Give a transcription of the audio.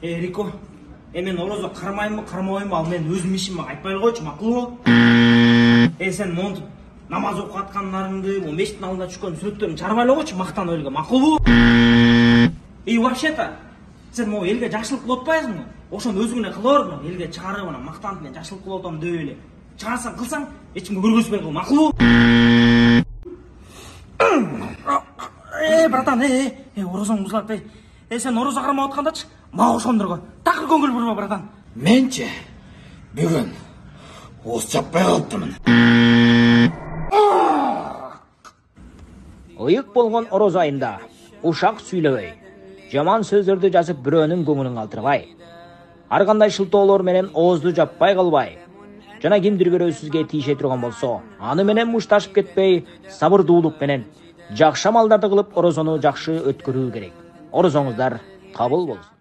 Рико, мен орозо кармаймынбы, кармабаймынбы, ал мен өзүм ишиме айтпай койчу, макулбу? Сен монтип намаз окуп аткандарыңды, бул мечиттин алдына түшкөн сүрөттөрүн чарбай эле койчу, мактанып элге, макулбу? И вообще-то, сен могу элге жакшылык кылып атпайсыңбы? Ошону өзүңө кыла бер, элге чыгарып анан мактанып мен жакшылык кылып атам деп эле. Чыгарсаң кылсаң, эч кимге көргөзбөй кыл, макулбу? Братан, орозоң бузулат, сен орозо кармап аткандачы, мага ошондурго такыр көңүл бурма, братан. Менчи бүгүн ооз чаппай калыптырмын. Ыйык болгон орозо айында ушак сүйлөбөй, жаман сөздөрдү жазып бирөөнүн көңүлүн калтырбай, ар кандай шылтоолор менен оозду жаппай калбай, жана кимдир бирөө сизге тийише турган болсо, аны менен мушташып кетпей, сабырдуулук менен жакшы амалдарды кылып орозону жакшы өткөрүү керек. Орозоңуздар кабыл болсун.